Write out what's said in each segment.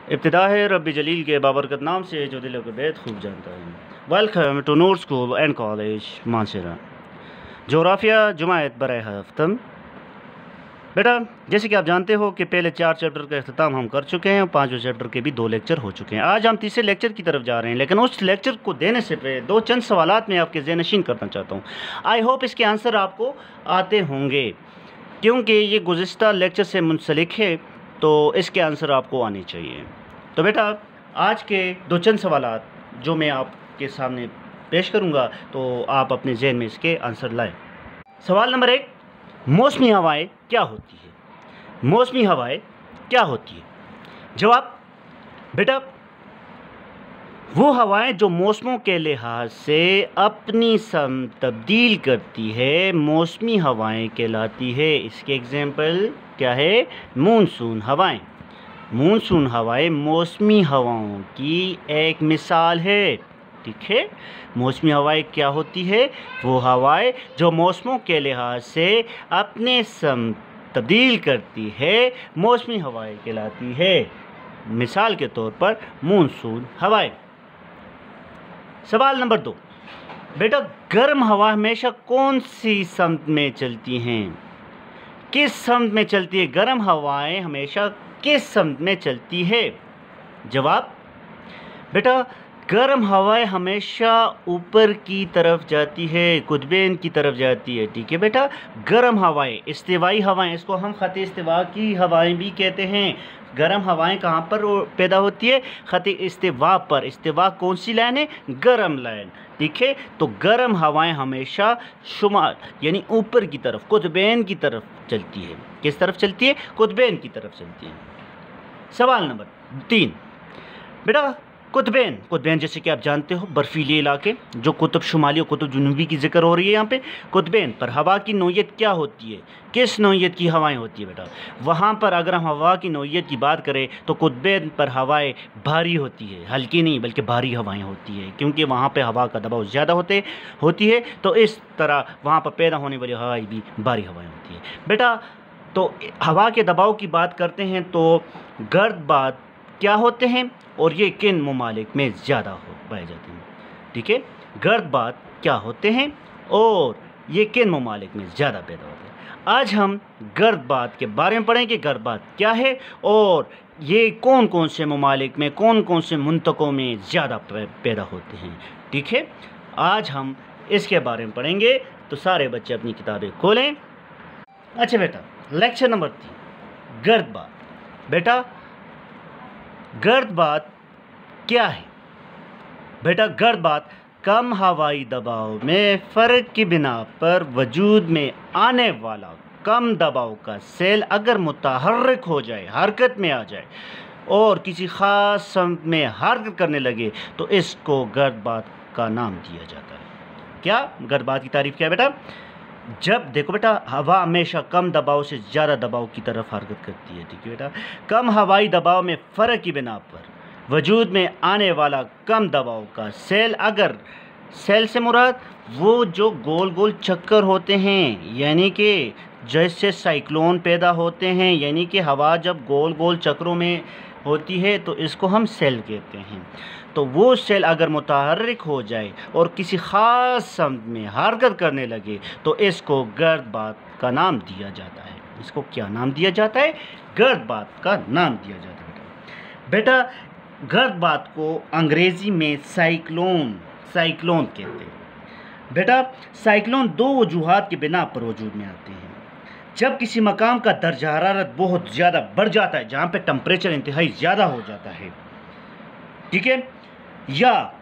इब्तिदा है रब्बी जलील के बाबरकत नाम से जो दिलों के बेद खूब जानता है। Welcome to Noor school and college Mansehra. जोग्राफिया जुमायत बरए हफ्तम। बेटा, जैसे कि आप जानते हो कि पहले 4 चैप्टर का अख्ताम हम कर चुके हैं और 5वें चैप्टर के भी 2 लेक्चर हो चुके हैं। आज हम तीसरे लेक्चर की तरफ जा रहे हैं, लेकिन उस लेक्चर को देने से पहले 2 चंद सवालात में आपके ज़हन-नशीन करना चाहता हूँ। आई होप इसके आंसर आपको आते होंगे, क्योंकि ये गुज़िश्ता लेक्चर से मुंसलिक है, तो इसके आंसर आपको आने चाहिए। तो बेटा, आज के 2 चंद सवालात जो मैं आपके सामने पेश करूँगा, तो आप अपने जहन में इसके आंसर लाएँ। सवाल नंबर 1, मौसमी हवाएं क्या होती है? मौसमी हवाएं क्या होती है? जवाब, बेटा, वो हवाएं जो मौसमों के लिहाज से अपनी समत तब्दील करती है, मौसमी हवाएं कहलाती है। इसके एग्जाम्पल क्या है? मानसून हवाएं। मानसून हवाएं मौसमी हवाओं की एक मिसाल है। ठीक है, मौसमी हवाएं क्या होती है? वो हवाएं जो मौसमों के लिहाज से अपने समत तब्दील करती है, मौसमी हवाएं कहलाती है। मिसाल के तौर पर मानसून हवाएं। सवाल नंबर 2, बेटा, गर्म हवा हमेशा कौन सी समत में चलती हैं? किस समत में चलती है? गर्म हवाएं हमेशा किस समत में चलती है? जवाब, बेटा, गर्म हवाएं हमेशा ऊपर की तरफ जाती है, कुतुबैन की तरफ जाती है। ठीक है बेटा, गर्म हवाएं, इस्तिवाई हवाएं, इसको हम खत इस्तिवा की हवाएं भी कहते हैं। गर्म हवाएं कहाँ पर पैदा होती है? खत इस्तिवा पर। इस्तिवा कौन सी लाइन है? गर्म लाइन। ठीक है, तो गर्म हवाएं हमेशा शुमाल यानी ऊपर की तरफ, कुतुबैन की तरफ चलती है। किस तरफ चलती है? कुतुबैन की तरफ चलती है। सवाल नंबर 3, बेटा, कुतुबैन जैसे कि आप जानते हो बर्फीले इलाके, जो कुतुब शुमाली और कुतुब जुनूबी की जिक्र हो रही है यहाँ पे। कुतुबैन पर हवा की नौइयत क्या होती है? किस नौइयत की हवाएं होती है बेटा? वहाँ पर अगर हम हवा की नौइयत की बात करें तो कुतुबैन पर हवाएं भारी होती है, हल्की नहीं बल्कि भारी हवाएं होती है, क्योंकि वहाँ पे हवा का दबाव ज़्यादा होती है। तो इस तरह वहाँ पर पैदा होने वाली हवाएं भी भारी हवाएं होती है। बेटा, तो हवा के दबाव की बात करते हैं तो गर्दबात क्या होते हैं और ये किन ममालिक में ज़्यादा पाए जाते हैं? ठीक है, गर्दबात क्या होते हैं और ये किन ममालिक में ज़्यादा पैदा होते हैं? आज हम गर्दबात के बारे में पढ़ेंगे। गर्दबात क्या है और ये कौन कौन से ममालिक में, कौन कौन से मुंतकों में ज़्यादा पैदा होते हैं। ठीक है, आज हम इसके बारे में पढ़ेंगे, तो सारे बच्चे अपनी किताबें खोलें। अच्छा बेटा, लेक्चर नंबर 3, गर्दबात। बेटा, गर्दबात क्या है? बेटा, गर्दबात कम हवाई दबाव में फ़र्क की बिना पर वजूद में आने वाला कम दबाव का सेल अगर मुतहर्रिक हो जाए, हरकत में आ जाए और किसी ख़ास समत में हरकत करने लगे, तो इसको गर्दबात का नाम दिया जाता है। क्या गर्दबात की तारीफ़ क्या है बेटा? जब देखो बेटा, हवा हमेशा कम दबाव से ज़्यादा दबाव की तरफ हरकत करती है। ठीक है बेटा, कम हवाई दबाव में फ़र्क की बिना पर वजूद में आने वाला कम दबाव का सेल, अगर सेल से मुराद वो जो गोल गोल चक्कर होते हैं, यानी कि जैसे साइक्लोन पैदा होते हैं, यानी कि हवा जब गोल गोल चक्रों में होती है तो इसको हम सेल कहते हैं। तो वो सेल अगर मुतहर्रिक हो जाए और किसी ख़ास समत में हरकत करने लगे, तो इसको गर्दबात का नाम दिया जाता है। इसको क्या नाम दिया जाता है? गर्दबात का नाम दिया जाता है। बेटा, गर्दबात को अंग्रेज़ी में साइक्लोन कहते हैं। बेटा, साइक्लोन 2 वजूहात की बिना पर वजूद में आते हैं। जब किसी मकाम का दर्जा हरारत बहुत ज़्यादा बढ़ जाता है, जहाँ पे टेम्परेचर इंतहाई ज़्यादा हो जाता है, ठीक है, या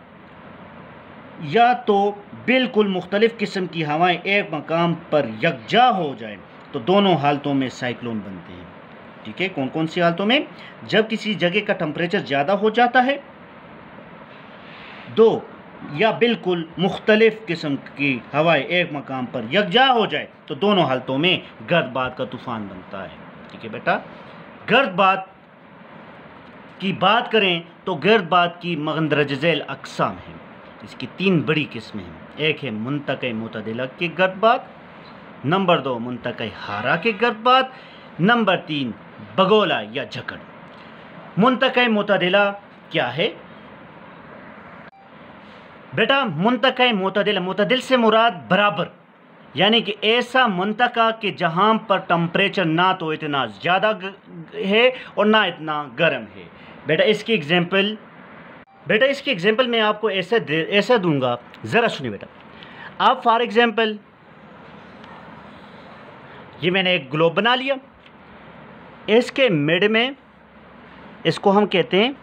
तो बिल्कुल मुख्तलिफ़ किस्म की हवाएं एक मकाम पर यकजा हो जाए, तो दोनों हालतों में साइक्लोन बनते हैं। ठीक है, कौन कौन सी हालतों में? जब किसी जगह का टेम्परेचर ज़्यादा हो जाता है, 2, या बिल्कुल मुख्तलिफ़ किस्म की हवाएं एक मकाम पर यकजा हो जाए, तो दोनों हालतों में गर्दबात का तूफ़ान बनता है। ठीक है बेटा, गर्दबात की बात करें तो गर्दबात की मंदरज झैल अक़साम हैं। इसकी 3 बड़ी किस्में हैं। एक है मुंतक़े मुतदिला के गर्दबात, नंबर 2 मुंतक़े हारा के गर्दबात, नंबर 3 बगोला या झकड़। मुंतक़ा मुतदिला क्या है बेटा? मुंतक़ा मुतदिला, मुतदिल से मुराद बराबर, यानी कि ऐसा मुंतक़ा कि जहाँ पर टेम्परेचर ना तो इतना ज़्यादा है और ना इतना गर्म है। बेटा इसकी एग्जांपल मैं आपको ऐसा दूंगा, ज़रा सुनिए बेटा। आप फॉर एग्जांपल ये मैंने एक ग्लोब बना लिया, इसके मिड में इसको हम कहते हैं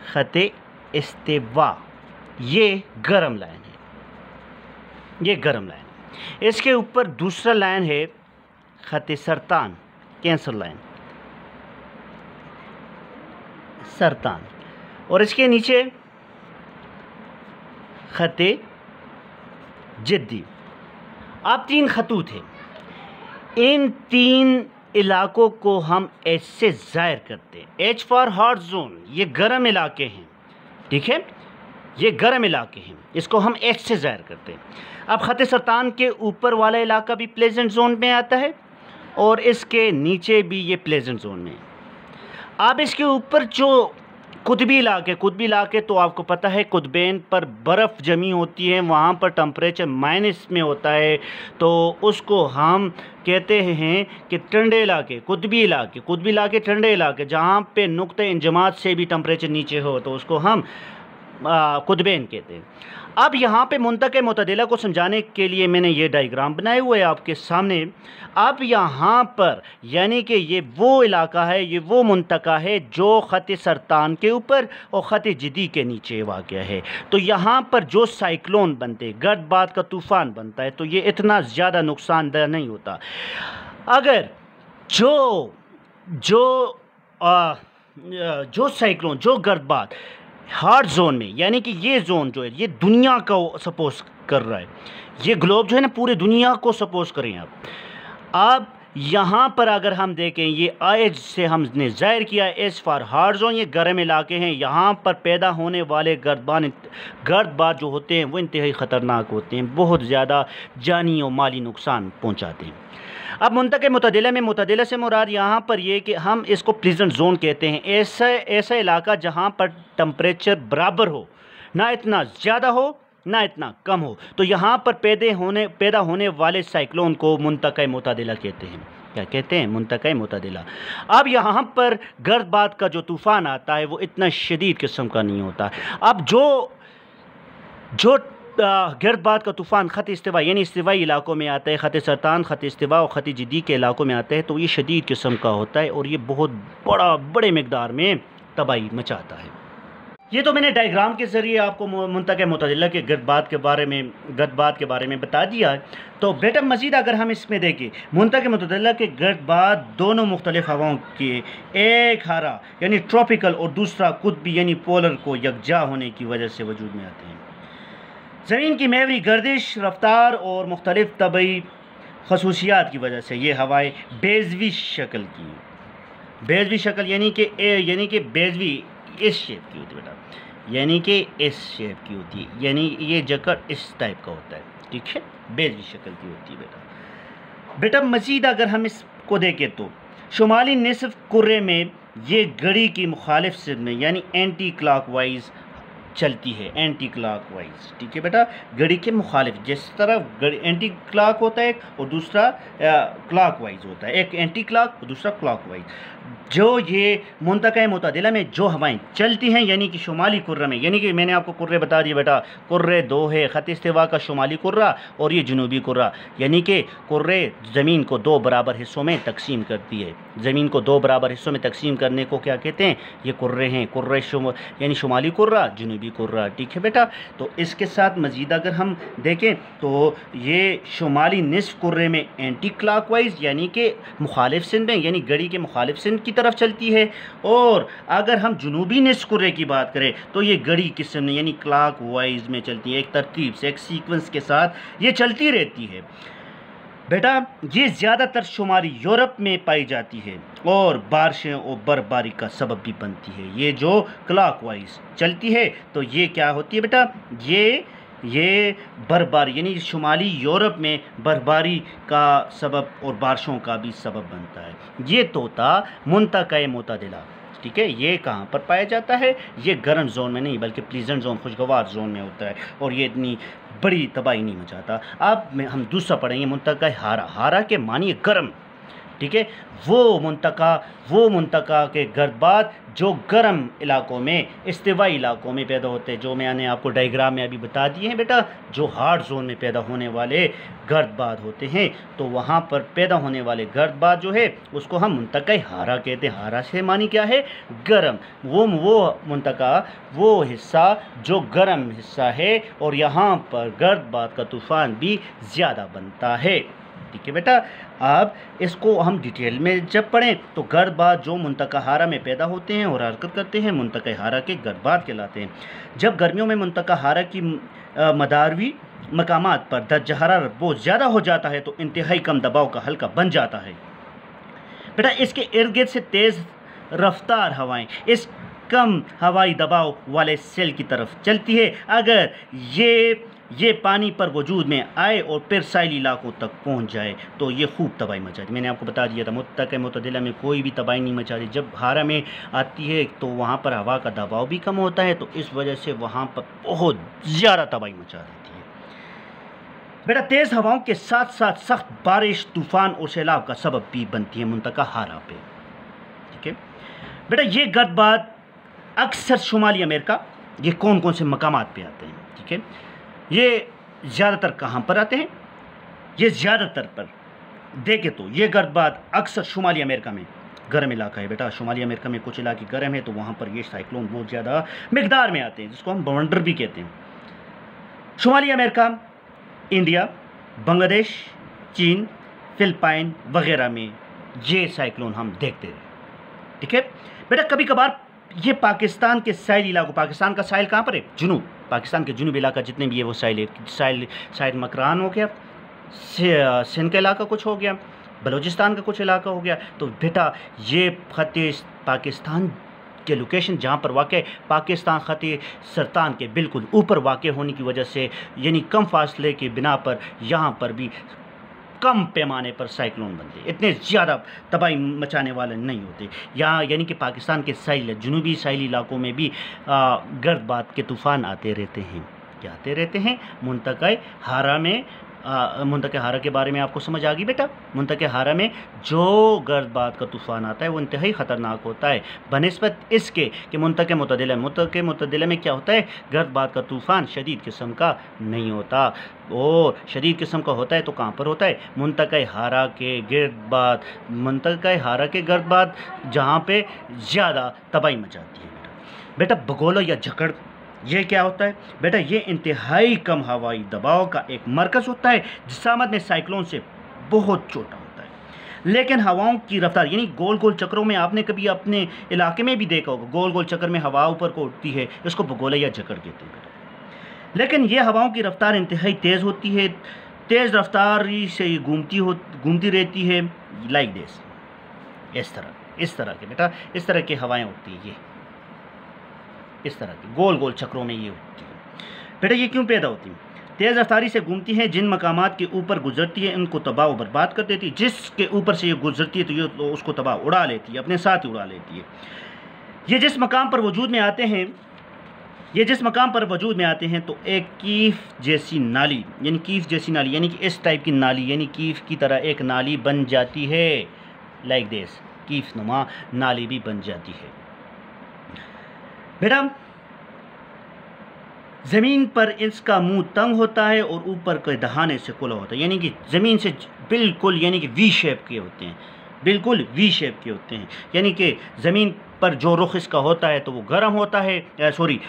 ख़त्ते इस्तिवा, ये गर्म लाइन है, ये गर्म लाइन। इसके ऊपर दूसरा लाइन है ख़त्ते सरतान, कैंसर लाइन, सरतान, और इसके नीचे ख़त्ते जिद्दी। अब 3 खतूत हैं, इन 3 इलाकों को हम एच से ज़ाहिर करते हैं। एच फॉर हॉट जोन, ये गर्म इलाके हैं, ठीक है, ये गर्म इलाके हैं, इसको हम एच से ज़ाहिर करते हैं। अब ख़त्ते सरतान के ऊपर वाला इलाका भी प्लेजेंट जोन में आता है और इसके नीचे भी ये प्लेजेंट जोन में। अब इसके ऊपर जो कुतबी इलाके तो आपको पता है कुतबेन पर बर्फ़ जमी होती है, वहाँ पर टेम्परेचर माइनस में होता है, तो उसको हम कहते हैं कि ठंडे इलाके, कुतबी इलाके ठंडे इलाके, जहाँ पे नुक्ते इंजमात से भी टेम्परेचर नीचे हो, तो उसको हम कुतबेन कहते हैं। अब यहाँ पे मुंतक़ा मुतदिला को समझाने के लिए मैंने ये डायग्राम बनाए हुए हैं आपके सामने। अब यहाँ पर यानी कि ये वो इलाका है, ये वो मुंतक़ा है जो ख़त्ते सरतान के ऊपर और ख़त्ते जिद्दी के नीचे वाक़या है। तो यहाँ पर जो साइक्लोन बनते, गर्दबाद का तूफ़ान बनता है, तो ये इतना ज़्यादा नुकसानदेह नहीं होता। अगर जो साइक्लोन, जो गर्दबाद हॉट जोन में, यानी कि ये जोन जो है ये दुनिया को सपोज कर रहा है, ये ग्लोब जो है ना पूरी दुनिया को सपोज करें आप। अब यहाँ पर अगर हम देखें, ये एज से हमने ज़ाहिर किया, एज फॉर हॉट जोन, ये गर्म इलाके हैं, यहाँ पर पैदा होने वाले गर्दबाद जो होते हैं वो इंतहाई ख़तरनाक होते हैं, बहुत ज़्यादा जानी और माली नुकसान पहुँचाते हैं। अब मुंतक़ा मुतदिला में, मुतदिला से मुराद यहाँ पर ये कि हम इसको प्लीजेंट जोन कहते हैं, ऐसा इलाका जहाँ पर टेम्परेचर बराबर हो, ना इतना ज़्यादा हो ना इतना कम हो। तो यहाँ पर पैदा होने वाले साइक्लोन को मुंतक़ा मुतदिला कहते हैं। क्या कहते हैं? मुंतक़ा मुतदिला। अब यहाँ पर गर्दबाद का जो तूफ़ान आता है वो इतना शदीद किस्म का नहीं होता। अब जो गर्दबाद का तूफ़ान ख़त्ते इस्तिवा यानी इस्तिवाई इलाकों में आता है, ख़त्ते सरतान, ख़त्ते इस्तिवा और ख़त्ते जिद्दी के इलाकों में आता है, तो ये शदीद किस्म का होता है और ये बहुत बड़े मिक़दार में तबाही मचाता है। ये तो मैंने डायग्राम के ज़रिए आपको मुंतक़ा मुतदिला के गर्दबाद के बारे में बता दिया है। तो बेटा मज़ीद अगर हम इसमें देखें, मुंतक़ा मुतदिला के गर्दबाद दोनों मुख्तलिफ़ हवाओं के, एक हरा यानी ट्रॉपिकल और दूसरा कुतबी यानी पोलर को यकजा होने की वजह से वजूद में आते हैं। ज़मीन की महवरी गर्दिश, रफ्तार और मुख्तलिफ़ तबई खसूसियात की वजह से ये हवाएँ बेज़वी शक्ल यानी कि बेज़वी इस शेप की होती है बेटा, यानी कि इस शेप की होती है, यानी ये जकड़ इस टाइप का होता है, ठीक है, बेज़वी शक्ल की होती है बेटा। मज़ीद अगर हम इसको देखें तो शुमाली निसफ़ कुर्रे में ये घड़ी की मुखालिफ सिर में यानी एंटी क्लॉकवाइज चलती है, एंटी क्लॉकवाइज, ठीक है बेटा, घड़ी के मुखालिफ। जिस तरह घड़ी एंटी क्लॉक होता है और दूसरा क्लॉकवाइज होता है, एक एंटी क्लॉक और दूसरा क्लॉकवाइज। जो ये मुंतक़ा मुतदिला में जो हवाएं चलती हैं यानी कि शुमाली कुर्रा में, यानी कि मैंने आपको कुर्रे बता दिए बेटा, कुर्रे 2 है, ख़त्ते इस्तिवा का शुमाली कुर्रा और ये जनूबी कुर्रा, यानी कि कुर्रे ज़मीन को 2 बराबर हिस्सों में तकसीम करती है। ज़मीन को 2 बराबर हिस्सों में तकसीम करने को क्या कहते हैं? ये कुर्रे हैं, कुर्रे यानी शुमाली कुर्रा, जनूबी कुर्रा, ठीक है बेटा। तो इसके साथ मज़ीद अगर हम देखें तो ये शुमाली निसफ़ कुर्रे में एंटी क्लॉकवाइज यानी कि मुखालिफ सिंध में, यानी घड़ी के मुखालिफ सिंध की तरफ चलती है, और अगर हम जनूबी निसफ़ कुर्रे की बात करें तो ये घड़ी किस्म में यानी क्लॉकवाइज में चलती है, एक तरतीब से, एक सीक्वेंस के साथ ये चलती रहती है बेटा। ये ज़्यादातर शुमाली यूरोप में पाई जाती है और बारिशें और बर्फ़बारी का सबब भी बनती है। ये जो क्लॉकवाइज चलती है तो ये क्या होती है बेटा, ये बर्फ़बारी यानी शुमाली यूरोप में बर्फ़बारी का सबब और बारिशों का भी सबब बनता है। ये तो था मुंतक़ा मुतदिला। ठीक है। ये कहाँ पर पाया जाता है? ये गर्म जोन में नहीं बल्कि प्लीजेंट जोन, खुशगवार जोन में होता है और ये इतनी बड़ी तबाही नहीं मचाता। अब हम दूसरा पढ़ेंगे मुंतका हारा। हारा के मानिए गर्म, ठीक है। वो मुंतका के गर्दबात जो गर्म इलाकों में, इस्तिवाई इलाकों में पैदा होते हैं, जो मैंने आपको डायग्राम में अभी बता दिए हैं बेटा, जो हार्ड जोन में पैदा होने वाले गर्दबात होते हैं, तो वहाँ पर पैदा होने वाले गर्दबात जो है उसको हम मुंतका हारा कहते हैं। हारा से मानी क्या है? गर्म। वो मुंतका वो हिस्सा जो गर्म हिस्सा है और यहाँ पर गर्दबात का तूफ़ान भी ज़्यादा बनता है, ठीक है बेटा। अब इसको हम डिटेल में जब पढ़ें तो गर्दबात जो मुंतका हारा में पैदा होते हैं और हरकत करते हैं, मुंतका हारा के गर्दबात कहलाते हैं। जब गर्मियों में मुंतका हारा की मदारवी मकामात पर दर्जा हरारत बहुत ज़्यादा हो जाता है तो इंतहाई कम दबाव का हल्का बन जाता है बेटा। इसके इर्द गिर्द से तेज़ रफ्तार हवाएं इस कम हवाई दबाव वाले सेल की तरफ चलती है। अगर ये पानी पर वजूद में आए और फिर साइली इलाकों तक पहुंच जाए तो ये खूब तबाही मचाती। मैंने आपको बता दिया था मुंतका मुतदिला में कोई भी तबाही नहीं मचाती। जब हारा में आती है तो वहाँ पर हवा का दबाव भी कम होता है, तो इस वजह से वहाँ पर बहुत ज़्यादा तबाही मचा देती है बेटा। तेज़ हवाओं के साथ साथ सख्त बारिश, तूफ़ान और सैलाब का सबब भी बनती है मुंतका हारा पे, ठीक है बेटा। ये गर्दबात अक्सर शुमाली अमेरिका, ये कौन कौन से मकामात पे आते हैं, ठीक है। ये ज़्यादातर कहाँ पर आते हैं? ये ज़्यादातर पर देखें तो ये गर्दबात अक्सर शुमाली अमेरिका में, गर्म इलाका है बेटा। शुमाली अमेरिका में कुछ इलाके गर्म है तो वहाँ पर ये साइक्लोन बहुत ज़्यादा मिकदार में आते हैं, जिसको हम बवंडर भी कहते हैं। शुमाली अमेरिका, इंडिया, बांग्लादेश, चीन, फिलिपाइन वगैरह में ये साइक्लोन हम देखते हैं, ठीक है बेटा। कभी कभार ये पाकिस्तान के साहिल इलाकों, पाकिस्तान का साहिल कहाँ पर है? जुनूब, पाकिस्तान के जुनूबी इलाका जितने भी है वो साहिल मकरान हो गया, सिंध का इलाका कुछ हो गया, बलूचिस्तान का कुछ इलाका हो गया। तो बेटा ये ख़त्े पाकिस्तान के लोकेशन जहाँ पर वाक़ है, पाकिस्तान ख़त्े सरतान के बिल्कुल ऊपर वाक़ होने की वजह से, यानी कम फासले की बिना पर यहाँ पर भी कम पैमाने पर साइक्लोन बनते, इतने ज़्यादा तबाही मचाने वाले नहीं होते यहाँ। यानी कि पाकिस्तान के जुनूबी साहिली इलाकों में भी गर्दबात के तूफ़ान आते रहते हैं, क्या आते रहते हैं। मुंतका हारा में मुंतका हारा के बारे में आपको समझ आ गई बेटा। मुंतका हारा में जो गर्दबात का तूफ़ान आता है वो इंतहाई ख़तरनाक होता है बनिस्बत इसके कि मुंतका मुतदिला में क्या होता है? गर्दबात का तूफ़ान शदीद किस्म का नहीं होता, और शदीद किस्म का होता है तो कहाँ पर होता है? मुंतका हारा के गर्दबात जहाँ पे ज़्यादा तबाही मचाती है बेटा। बगोला या झकड़ ये क्या होता है बेटा? ये इंतहाई कम हवाई दबाव का एक मरकज़ होता है जिसामत में साइक्लोन से बहुत छोटा होता है, लेकिन हवाओं की रफ्तार, यानी गोल गोल चक्रों में आपने कभी अपने इलाके में भी देखा होगा, गोल गोल चक्कर में हवा ऊपर को उठती है, इसको बगोला या झकड़ कहते हैं बेटा। लेकिन ये हवाओं की रफ्तार इंतहाई तेज़ होती है, तेज़ रफ्तार से ये घूमती रहती है, लाइक दिस, इस तरह के बेटा, इस तरह की हवाएँ उठती हैं, ये इस तरह की गोल गोल चक्रों में ये होती है बेटा। ये क्यों पैदा होती हैं? तेज़ रफ्तारी से घूमती हैं, जिन मकामात के ऊपर गुजरती है उनको तबाह बर्बाद कर देती है। जिसके ऊपर से ये गुजरती है तो ये तो उसको तबाह उड़ा लेती है, अपने साथ ही उड़ा लेती है। ये जिस मकाम पर वजूद में आते हैं तो एक कीफ जैसी नाली, यानी कि इस टाइप की नाली, यानी कीफ की तरह एक नाली बन जाती है, लाइक दिस, कीफ नुमा नाली भी बन जाती है बेटा। ज़मीन पर इसका मुंह तंग होता है और ऊपर के दहाने से खुला होता है, यानी कि ज़मीन से बिल्कुल, यानी कि वी शेप के होते हैं, बिल्कुल वी शेप के होते हैं, यानी कि ज़मीन पर जो रुख इसका होता है तो वो गर्म होता है,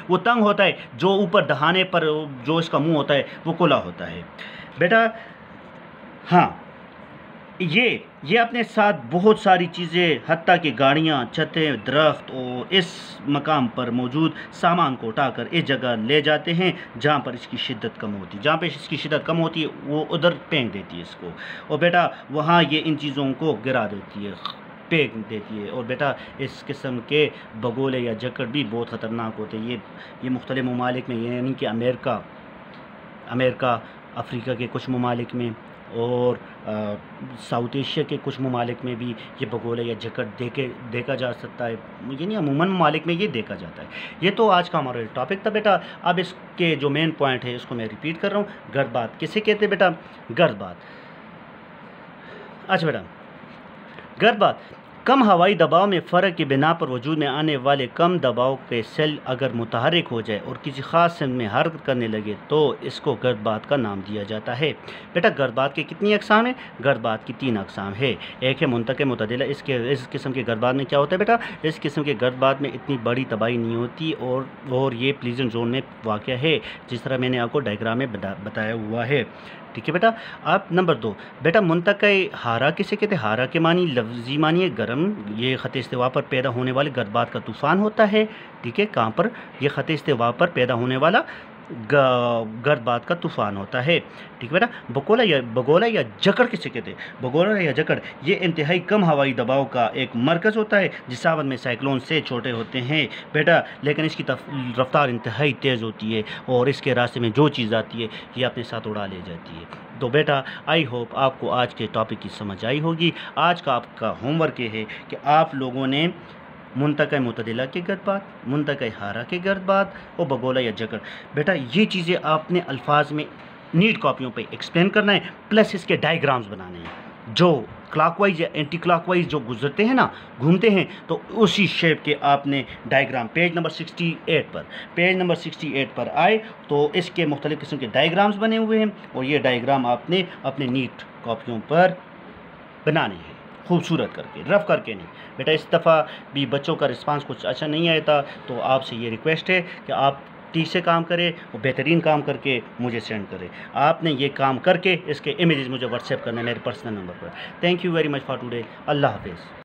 वो तंग होता है, जो ऊपर दहाने पर जो इसका मुंह होता है वो खुला होता है बेटा। हाँ, ये अपने साथ बहुत सारी चीज़ें, हत्ता कि गाड़ियाँ, छतें, दरख्त और इस मकाम पर मौजूद सामान को उठाकर इस जगह ले जाते हैं जहाँ पर इसकी शिद्दत कम होती है। जहाँ पे इसकी शिद्दत कम होती है वो उधर फेंक देती है इसको, और बेटा वहाँ ये इन चीज़ों को गिरा देती है, फेंक देती है। और बेटा इस किस्म के बगोले या झकड़ भी बहुत ख़तरनाक होते हैं। ये मुख्तलिफ़ ममालिक में, यानी कि अमेरिका, अफ्रीका के कुछ ममालिक में, और साउथ एशिया के कुछ ममालिक में भी ये भगोला या जकड़ देखा जा सकता है, यानी अमूमन ममालिक में ये देखा जाता है। ये तो आज का हमारा टॉपिक था बेटा। अब इसके जो मेन पॉइंट है इसको मैं रिपीट कर रहा हूँ। गर्दबात किसे कहते हैं बेटा? गर्दबात। अच्छा बेटा, गर्दबात कम हवाई दबाव में फ़र्क की बिना पर वजूद में आने वाले कम दबाव के सेल अगर मुतहरिक हो जाए और किसी ख़ास सिमत में हरकत करने लगे तो इसको गर्दबात का नाम दिया जाता है। बेटा गर्दबात की कितनी अक़साम है? गर्दबात की 3 अक़साम है। एक है मुंतक़िल मुतदिला। इस किस्म के गर्दबात में क्या होता है बेटा? इस किस्म के गर्दबात में इतनी बड़ी तबाही नहीं होती और ये प्लीजेंट जोन में वाक़ है, जिस तरह मैंने आपको डायग्राम में बताया हुआ है। ठीक है बेटा। अब नंबर 2 बेटा, मुंतक़िल हारा किसे कहते हैं? हारा के मानी लफ्ज़ी मानी है गर्म। ये ख़त इस्तिवा पर पैदा होने वाले गर्दबात का तूफ़ान होता है। ठीक है, कहाँ पर? ये ख़त इस्तिवा पर पैदा होने वाला गर्दबात का तूफ़ान होता है। ठीक है बेटा। भगोला या जकड़ किसे कहते हैं? भगोला या जकड़ ये इंतहाई कम हवाई दबाव का एक मरकज़ होता है जिस सावन में साइक्लोन से छोटे होते हैं बेटा, लेकिन इसकी रफ्तार इंतहाई तेज़ होती है और इसके रास्ते में जो चीज़ आती है ये अपने साथ उड़ा ले जाती है। तो बेटा आई होप आपको आज के टॉपिक की समझ आई होगी। आज का आपका होमवर्क ये है कि आप लोगों ने मुंतक़िल मुतदिला के गर्दबात, मुंतक़िल हारा के गर्दबात और भगोला या जकड़, बेटा ये चीज़ें आपने अल्फाज में नीट कॉपियों पे एक्सप्लेन करना है, प्लस इसके डायग्राम्स बनाने हैं। जो क्लॉकवाइज या एंटी क्लॉकवाइज जो गुजरते हैं ना, घूमते हैं, तो उसी शेप के आपने डायग्राम पेज नंबर 68 पर आए तो इसके मुख्तलिफ़ किस्म के डायग्राम्स बने हुए हैं और ये डायग्राम आपने अपने नीट कॉपियों पर बनाने हैं, खूबसूरत करके, रफ़ करके नहीं बेटा। इस दफ़ा भी बच्चों का रिस्पांस कुछ अच्छा नहीं आया था, तो आपसे ये रिक्वेस्ट है कि आप ठीक से काम करें और बेहतरीन काम करके मुझे सेंड करें। आपने ये काम करके इसके इमेजेस मुझे व्हाट्सएप करना है मेरे पर्सनल नंबर पर। Thank you very much for today. अल्लाह हाफिज़।